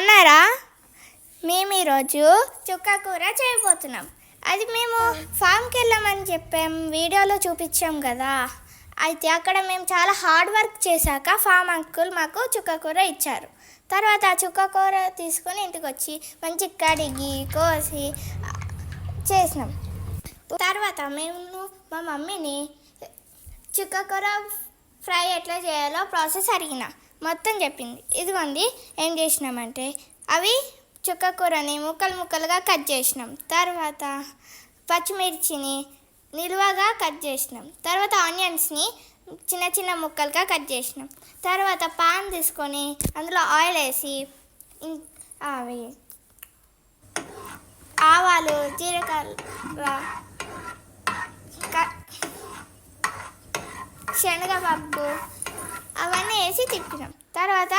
బాగున్నారా? మేము ఈరోజు చుక్క కూర చేయబోతున్నాం. అది మేము ఫామ్కి వెళ్ళామని చెప్పాం, వీడియోలో చూపించాం కదా. అయితే అక్కడ మేము చాలా హార్డ్ వర్క్ చేశాక ఫామ్ అంకుల్ మాకు చుక్క కూర ఇచ్చారు. తర్వాత ఆ చుక్క కూర తీసుకొని ఇంటికి వచ్చి మంచి కడిగి కోసి చేసినాం. తర్వాత మేము మా మమ్మీని చుక్క కూర ఫ్రై ఎట్లా చేయాలో ప్రాసెస్ అడిగిన, మొత్తం చెప్పింది. ఇదిగోండి ఏం చేసినామంటే అవి చుక్క కూరని ముక్కలు ముక్కలుగా కట్ చేసినాం. తర్వాత పచ్చిమిర్చిని నిలువగా కట్ చేసినాం. తర్వాత ఆనియన్స్ని చిన్న చిన్న ముక్కలుగా కట్ చేసినాం. తర్వాత పాన్ తీసుకొని అందులో ఆయిల్ వేసి అవి ఆవాలు, జీలకర్ర, శనగపప్పు అవన్నీ వేసి తిప్పినాం. తర్వాత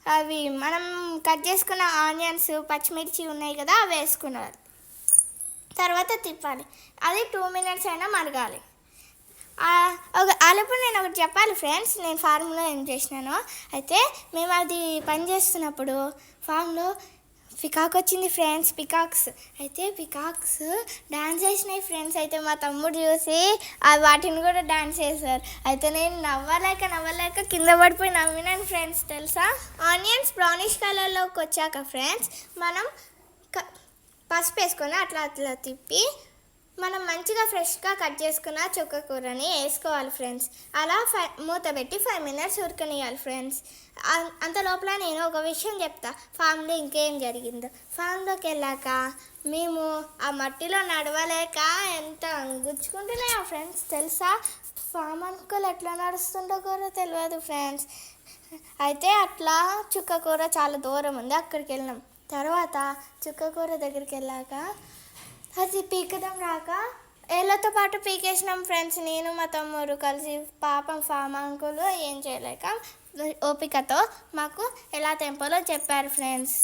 అవి మనం కట్ చేసుకున్న ఆనియన్స్, పచ్చిమిర్చి ఉన్నాయి కదా, అవి వేసుకున్నారు. తర్వాత తిప్పాలి. అది 2 minutes అయినా మరగాలి. అలాప్పుడు నేను ఒకటి చెప్పాలి ఫ్రెండ్స్, నేను ఫార్మ్లో ఏం చేసినానో. అయితే మేము అది పని చేస్తున్నప్పుడు ఫామ్లో పికాక్ వచ్చింది ఫ్రెండ్స్, పికాక్స్. అయితే పికాక్స్ డాన్స్ వేసినాయి ఫ్రెండ్స్. అయితే మా తమ్ముడు చూసి వాటిని కూడా డాన్స్ చేశారు. అయితే నేను నవ్వలేక కింద పడిపోయి నవ్వినాను ఫ్రెండ్స్, తెలుసా. ఆనియన్స్ బ్రౌనిష్ కలర్లోకి వచ్చాక ఫ్రెండ్స్ మనం పసుపు వేసుకొని అట్లా తిప్పి మనం మంచిగా ఫ్రెష్గా కట్ చేసుకున్న చుక్క కూరని వేసుకోవాలి ఫ్రెండ్స్. అలా మూత పెట్టి 5 minutes ఉడకనియాలి ఫ్రెండ్స్. అంత లోపల నేను ఒక విషయం చెప్తా, ఫామ్లో ఇంకేం జరిగిందో. ఫామ్లోకి వెళ్ళాక మేము ఆ మట్టిలో నడవలేక ఎంత గుచ్చుకుంటున్నాయో ఫ్రెండ్స్, తెలుసా. ఫామ్ అంకుల్ ఎట్లా నడుస్తుండో కూడా తెలియదు ఫ్రెండ్స్. అయితే అట్లా చుక్క కూర చాలా దూరం ఉంది, అక్కడికి వెళ్ళినాం. తర్వాత చుక్క కూర దగ్గరికి వెళ్ళాక అది పీకడం రాక ఏళ్ళతో పాటు పీకేసినాం ఫ్రెండ్స్, నేను మా తమ్ముడు కలిసి. పాపం ఫామ్ అంకుల్ ఏం చేయలేక ఓపికతో మాకు ఎలా తెంపాలో చెప్పారు ఫ్రెండ్స్.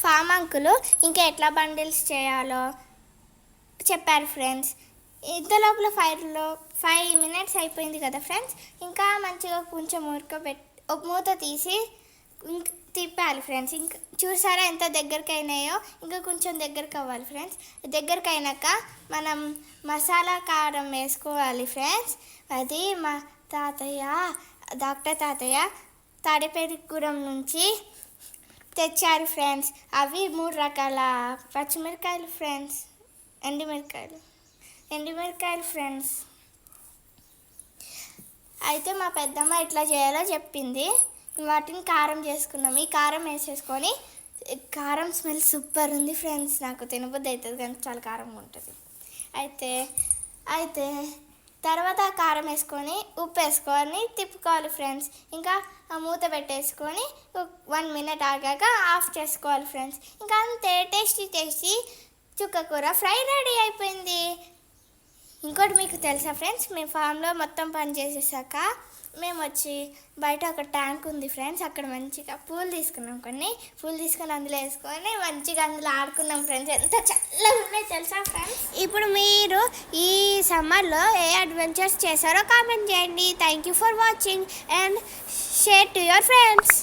ఫామ్ అంకుల్ ఇంకా ఎట్లా బండిల్స్ చేయాలో చెప్పారు ఫ్రెండ్స్. ఇంత లోపల 5 minutes అయిపోయింది కదా ఫ్రెండ్స్. ఇంకా మంచిగా కొంచెం మూత తీసి తిప్పాలి ఫ్రెండ్స్. ఇంకా చూసారా ఎంత దగ్గరికి అయినాయో, ఇంకా కొంచెం దగ్గరికి అవ్వాలి ఫ్రెండ్స్. దగ్గరికి అయినాక మనం మసాలా కారం వేసుకోవాలి ఫ్రెండ్స్. అది మా డాక్టర్ తాతయ్య తాడేపల్లిగూడెం నుంచి తెచ్చారు ఫ్రెండ్స్. అవి 3 రకాల పచ్చిమిరకాయలు ఫ్రెండ్స్, ఎండుమిరకాయలు ఫ్రెండ్స్. అయితే మా పెద్దమ్మ ఎట్లా చేయాలో చెప్పింది. వాటిని కారం చేసుకున్నాం. ఈ కారం వేసేసుకొని, కారం స్మెల్ సూపర్ ఉంది ఫ్రెండ్స్. నాకు తినబుద్ధి అవుతుంది కానీ చాలా కారంగా ఉంటుంది. అయితే తర్వాత ఆ కారం వేసుకొని ఉప్పు వేసుకొని తిప్పుకోవాలి ఫ్రెండ్స్. ఇంకా ఆ మూత పెట్టేసుకొని 1 minute ఆగాక ఆఫ్ చేసుకోవాలి ఫ్రెండ్స్. ఇంకా అంతే, టేస్టీ చుక్క కూర ఫ్రై రెడీ అయిపోయింది. ఇంకోటి మీకు తెలుసా ఫ్రెండ్స్, మేము ఫామ్లో మొత్తం పని చేసేసాక మేము వచ్చి బయట ఒక ట్యాంక్ ఉంది ఫ్రెండ్స్, అక్కడ మంచిగా పూలు తీసుకున్నాం. కొన్ని పూలు తీసుకొని అందులో వేసుకొని మంచిగా అందులో ఆడుకున్నాం ఫ్రెండ్స్. ఎంత చల్లగా ఉన్నాయి తెలుసా ఫ్రెండ్స్. ఇప్పుడు మీరు ఈ సమ్మర్లో ఏ అడ్వెంచర్స్ చేశారో కామెంట్ చేయండి. Thank you for watching and share to your friends.